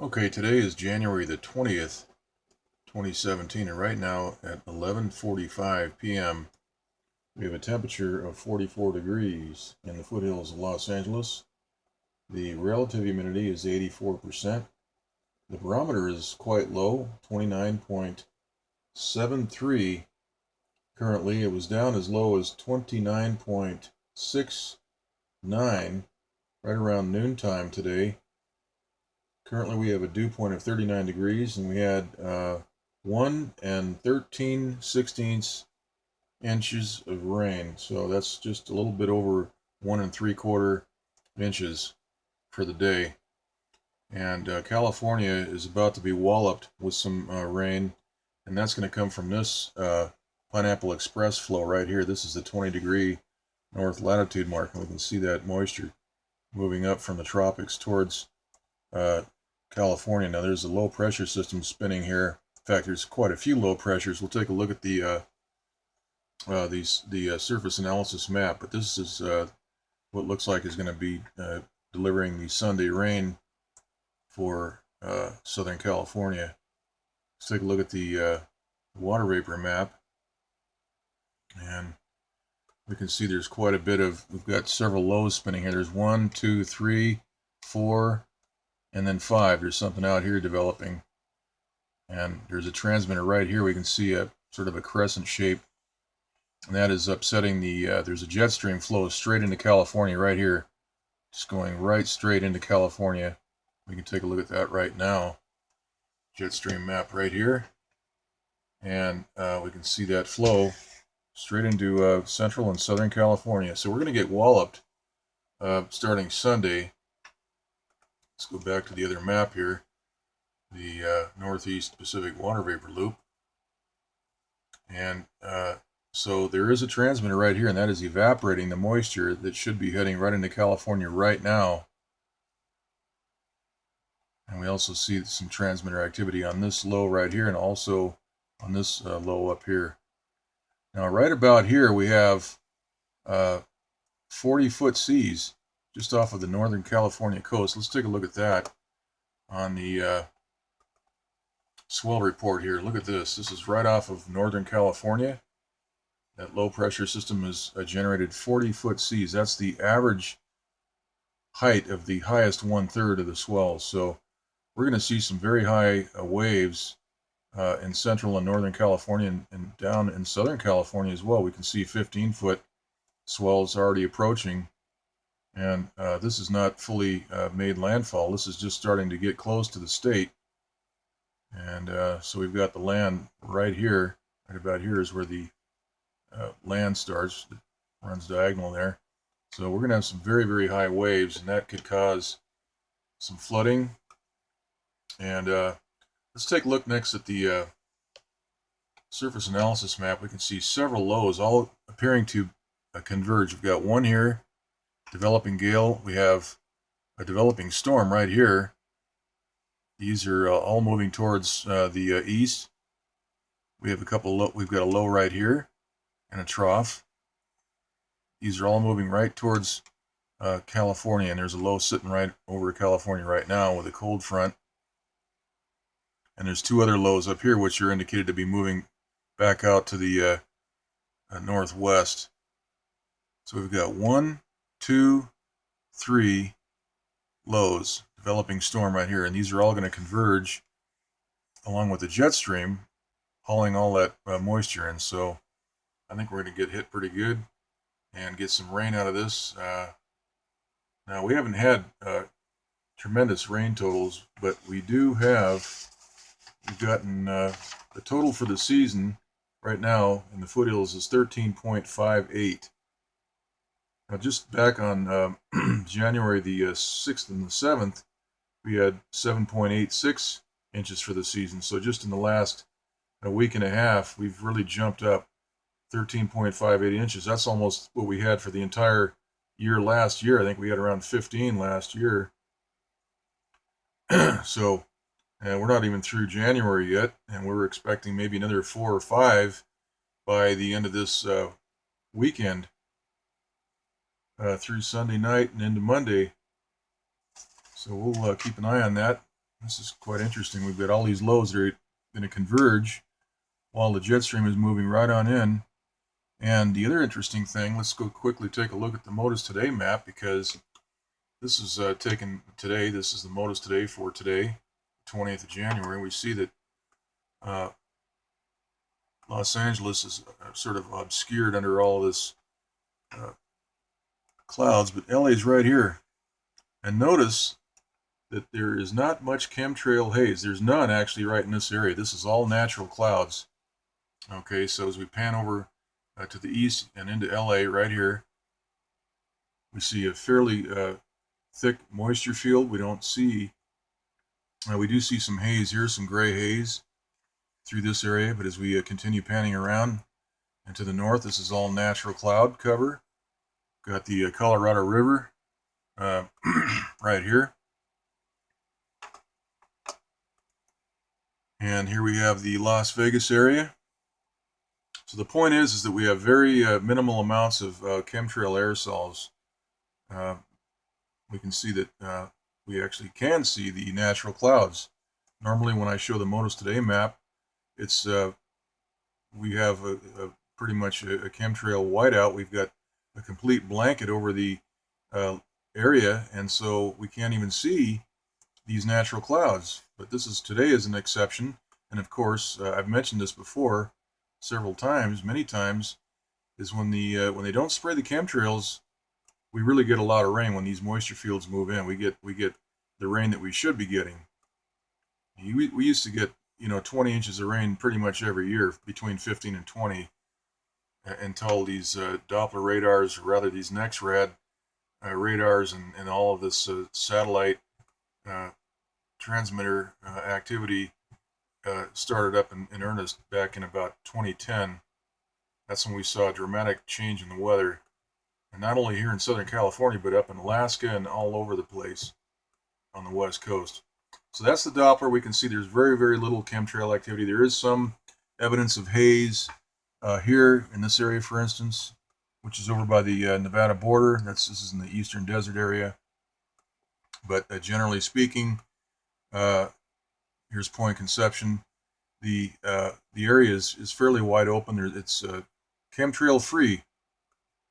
Okay, today is January the 20th, 2017, and right now at 11:45 p.m. we have a temperature of 44 degrees in the foothills of Los Angeles. The relative humidity is 84%. The barometer is quite low, 29.73 currently. It was down as low as 29.69 right around noontime today. Currently, we have a dew point of 39 degrees, and we had 1 and 13/16 inches of rain. So that's just a little bit over 1 3/4 inches for the day. And California is about to be walloped with some rain, and that's going to come from this Pineapple Express flow right here. This is the 20-degree north latitude mark, and we can see that moisture moving up from the tropics towards California. Now there's a low pressure system spinning here. In fact, there's quite a few low pressures. We'll take a look at the surface analysis map, but this is what looks like is going to be delivering the Sunday rain for Southern California. Let's take a look at the water vapor map, and we can see there's quite a bit of, we've got several lows spinning here. There's 1, 2, 3, 4, and then 5. There's something out here developing, and there's a transmitter right here. We can see a sort of a crescent shape, and that is upsetting the there's a jet stream flow straight into California right here, just going right straight into California. We can take a look at that right now. Jet stream map right here, and we can see that flow straight into central and southern California. So we're going to get walloped starting Sunday. Let's go back to the other map here, the Northeast Pacific Water Vapor Loop. And so there is a transmitter right here, and that is evaporating the moisture that should be heading right into California right now. And we also see some transmitter activity on this low right here, and also on this low up here. Now right about here we have 40-foot seas just off of the Northern California coast. Let's take a look at that on the swell report here. Look at this. This is right off of Northern California. That low pressure system has generated 40-foot seas. That's the average height of the highest 1/3 of the swells. So we're going to see some very high waves in central and northern California, and down in southern California as well. We can see 15-foot swells already approaching, and this is not fully made landfall. This is just starting to get close to the state, and so we've got the land right here. Right about here is where the land starts. It runs diagonal there. So we're going to have some very, very high waves, and that could cause some flooding. And let's take a look next at the surface analysis map. We can see several lows all appearing to converge. We've got one here, developing gale. We have a developing storm right here. These are all moving towards the east. We have a couple. We've got a low right here and a trough. These are all moving right towards California, and there's a low sitting right over California right now with a cold front. And there's two other lows up here which are indicated to be moving back out to the northwest. So we've got 1, 2, 3 lows, developing storm right here, and these are all going to converge along with the jet stream, hauling all that moisture in. So I think we're going to get hit pretty good and get some rain out of this. Now we haven't had tremendous rain totals, but we've gotten the total for the season right now in the foothills is 13.58. Now just back on January the 6th and the 7th, we had 7.86 inches for the season. So just in the last week and a half, we've really jumped up 13.58 inches. That's almost what we had for the entire year last year. I think we had around 15 last year. So we're not even through January yet, and we're expecting maybe another 4 or 5 by the end of this weekend, through Sunday night and into Monday. So we'll keep an eye on that. This is quite interesting. We've got all these lows that are going to converge while the jet stream is moving right on in. And the other interesting thing, let's go quickly take a look at the MODIS Today map, because this is taken today. This is the MODIS Today for today, 20th of January. We see that Los Angeles is sort of obscured under all this clouds, but LA is right here. And notice that there is not much chemtrail haze. There's none actually right in this area. This is all natural clouds. Okay, so as we pan over to the east and into LA right here, we see a fairly thick moisture field. We don't see, we do see some haze here, some gray haze through this area, but as we continue panning around and to the north, this is all natural cloud cover. Got the Colorado River right here. And here we have the Las Vegas area. So the point is that we have very minimal amounts of chemtrail aerosols. We can see that we actually can see the natural clouds. Normally when I show the MODIS Today map, it's we have pretty much a chemtrail whiteout. We've got a complete blanket over the area, and so we can't even see these natural clouds. But today is an exception, and of course I've mentioned this before several times, many times, is when they don't spray the chemtrails, we really get a lot of rain. When these moisture fields move in, we get the rain that we should be getting. We used to get 20 inches of rain pretty much every year, between 15 and 20, until these Doppler radars, or rather these NEXRAD radars, and all of this satellite transmitter activity started up in earnest back in about 2010. That's when we saw a dramatic change in the weather, and not only here in Southern California, but up in Alaska and all over the place on the West Coast. So that's the Doppler. We can see there's very, very little chemtrail activity. There is some evidence of haze here in this area, for instance, which is over by the Nevada border. This is in the eastern desert area. But generally speaking, here's Point Conception. The area is fairly wide open. It's chemtrail free